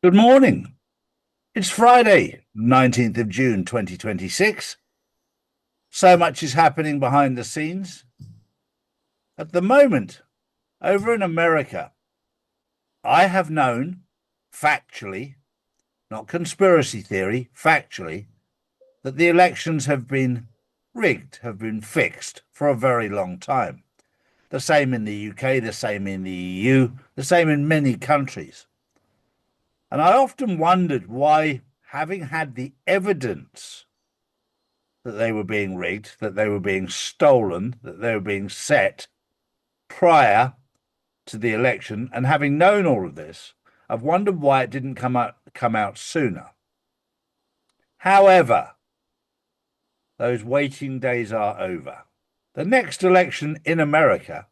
Good morning. It's Friday, 19th of June, 2026. So much is happening behind the scenes. At the moment, over in America, I have known factually, not conspiracy theory, factually, that the elections have been rigged, have been fixed for a very long time. The same in the UK, the same in the EU, the same in many countries. And I often wondered why, having had the evidence that they were being rigged, that they were being stolen, that they were being set prior to the election, and having known all of this, I've wondered why it didn't come out sooner. However, those waiting days are over. The next election in America,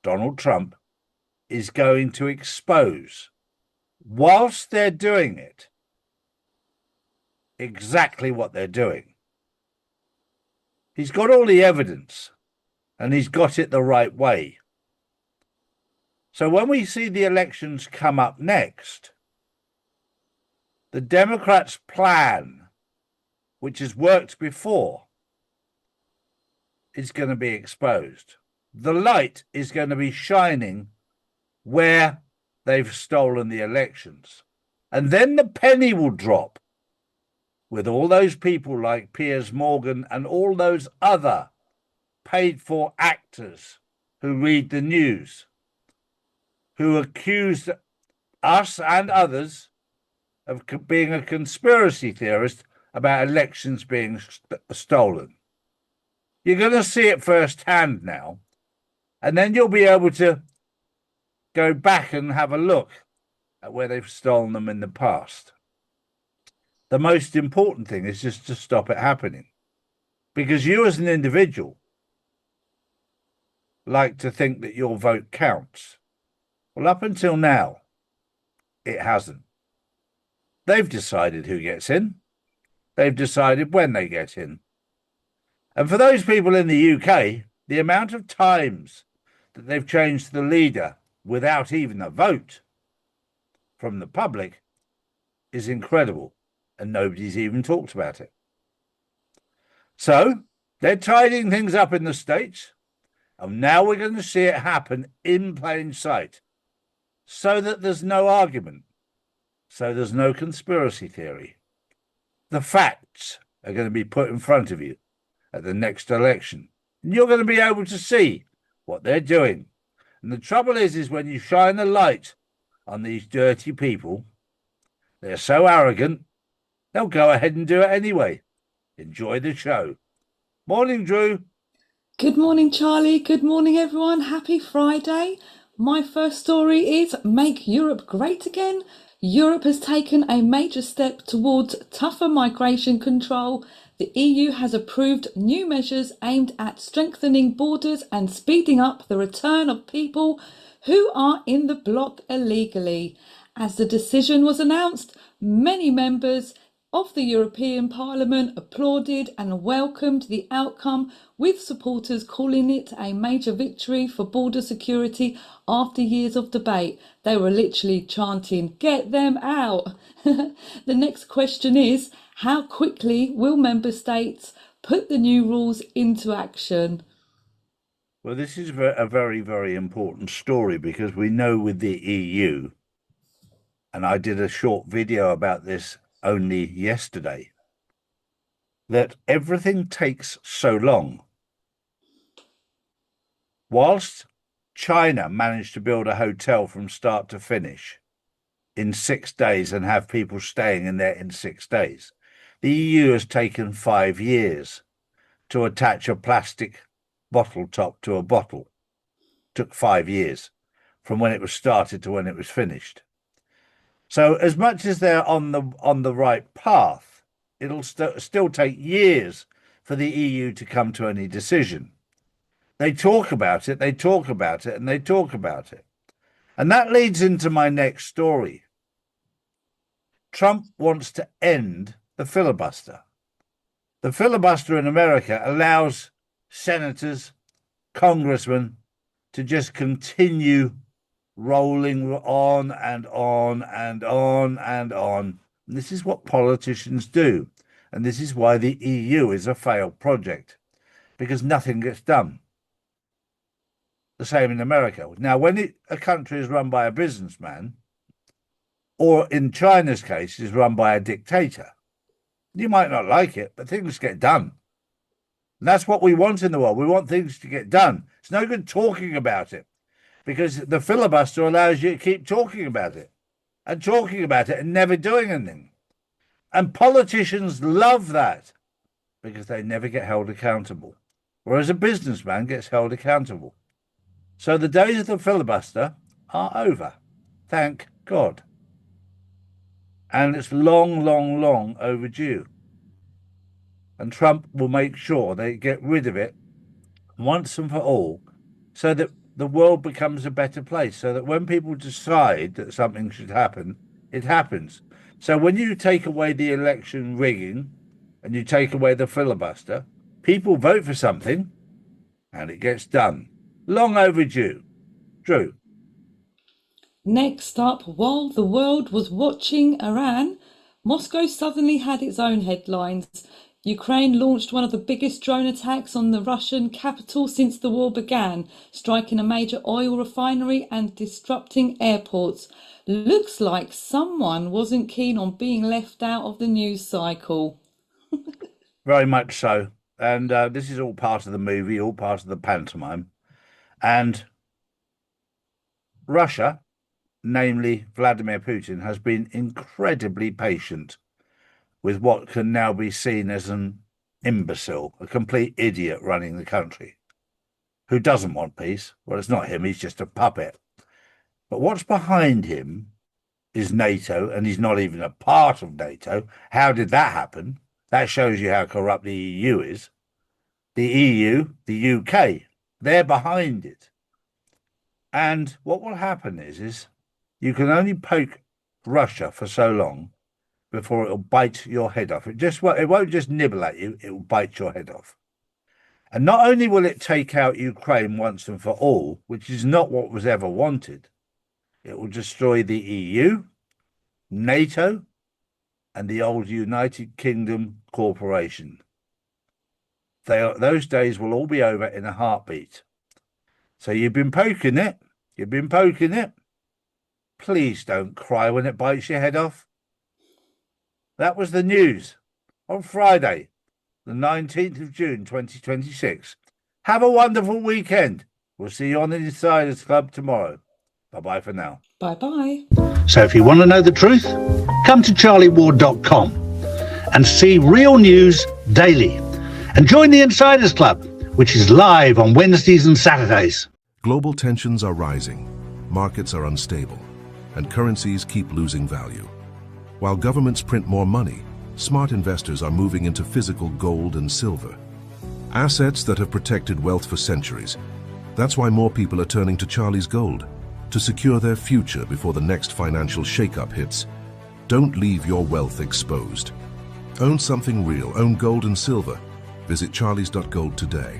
Donald Trump is going to expose, whilst they're doing it, exactly what they're doing. He's got all the evidence and he's got it the right way. So when we see the elections come up next, the Democrats' plan, which has worked before, is going to be exposed. The light is going to be shining where they've stolen the elections. And then the penny will drop with all those people like Piers Morgan and all those other paid for actors who read the news, who accused us and others of being a conspiracy theorist about elections being stolen. You're going to see it firsthand now, and then you'll be able to go back and have a look at where they've stolen them in the past. The most important thing is just to stop it happening, because you as an individual like to think that your vote counts. Well, up until now, it hasn't. They've decided who gets in. They've decided when they get in. And for those people in the UK, the amount of times that they've changed the leader without even a vote from the public is incredible. And nobody's even talked about it. So they're tidying things up in the States. And now we're going to see it happen in plain sight, so that there's no argument, so there's no conspiracy theory. The facts are going to be put in front of you at the next election, and you're going to be able to see what they're doing. And the trouble is when you shine the light on these dirty people, they're so arrogant, they'll go ahead and do it anyway. Enjoy the show. Morning, Drew. Good morning, Charlie. Good morning, everyone. Happy Friday. My first story is Make Europe Great Again. Europe has taken a major step towards tougher migration control. The EU has approved new measures aimed at strengthening borders and speeding up the return of people who are in the bloc illegally. As the decision was announced, many members of the European Parliament applauded and welcomed the outcome, with supporters calling it a major victory for border security after years of debate. They were literally chanting, "Get them out!" The next question is, how quickly will member states put the new rules into action? Well, this is a very, very important story because we know with the EU, and I did a short video about this only yesterday, that everything takes so long. Whilst China managed to build a hotel from start to finish in 6 days and have people staying in there in 6 days, the EU has taken 5 years to attach a plastic bottle top to a bottle. Took 5 years from when it was started to when it was finished. So as much as they're on the right path, it'll still take years for the EU to come to any decision. They talk about it, they talk about it, and they talk about it. And that leads into my next story. Trump wants to end the filibuster. The filibuster in America allows senators, congressmen to just continue rolling on and on and on and on. And this is what politicians do. And this is why the EU is a failed project, because nothing gets done. The same in America. Now, when a country is run by a businessman, or in China's case, is run by a dictator, you might not like it, but things get done. And that's what we want in the world. We want things to get done. It's no good talking about it, because the filibuster allows you to keep talking about it and never doing anything. And politicians love that because they never get held accountable, whereas a businessman gets held accountable. So the days of the filibuster are over. Thank God. And it's long, long, long overdue. And Trump will make sure they get rid of it once and for all, so that the world becomes a better place, so that when people decide that something should happen, it happens. So when you take away the election rigging and you take away the filibuster, people vote for something and it gets done. Long overdue. Drew. Next up, while the world was watching Iran, Moscow suddenly had its own headlines. Ukraine launched one of the biggest drone attacks on the Russian capital since the war began, striking a major oil refinery and disrupting airports. Looks like someone wasn't keen on being left out of the news cycle. Very much so. And this is all part of the movie, all part of the pantomime. And Russia, namely Vladimir Putin, has been incredibly patient with what can now be seen as an imbecile, a complete idiot running the country, who doesn't want peace. Well, it's not him, he's just a puppet. But what's behind him is NATO, and he's not even a part of NATO. How did that happen? That shows you how corrupt the EU is. The EU, the UK, they're behind it. And what will happen is you can only poke Russia for so long before it'll bite your head off. It won't just nibble at you, it will bite your head off. And not only will it take out Ukraine once and for all, which is not what was ever wanted, it will destroy the EU, NATO, and the old United Kingdom Corporation. Those days will all be over in a heartbeat. So you've been poking it. Please don't cry when it bites your head off. That was the news on Friday, the 19th of June, 2026. Have a wonderful weekend. We'll see you on the Insiders Club tomorrow. Bye-bye for now. Bye-bye. So if you want to know the truth, come to charlieward.com and see real news daily. And join the Insiders Club, which is live on Wednesdays and Saturdays. Global tensions are rising, markets are unstable, and currencies keep losing value. While governments print more money, smart investors are moving into physical gold and silver, assets that have protected wealth for centuries. That's why more people are turning to Charlie's Gold to secure their future before the next financial shakeup hits. Don't leave your wealth exposed. Own something real, own gold and silver. Visit charlies.gold today.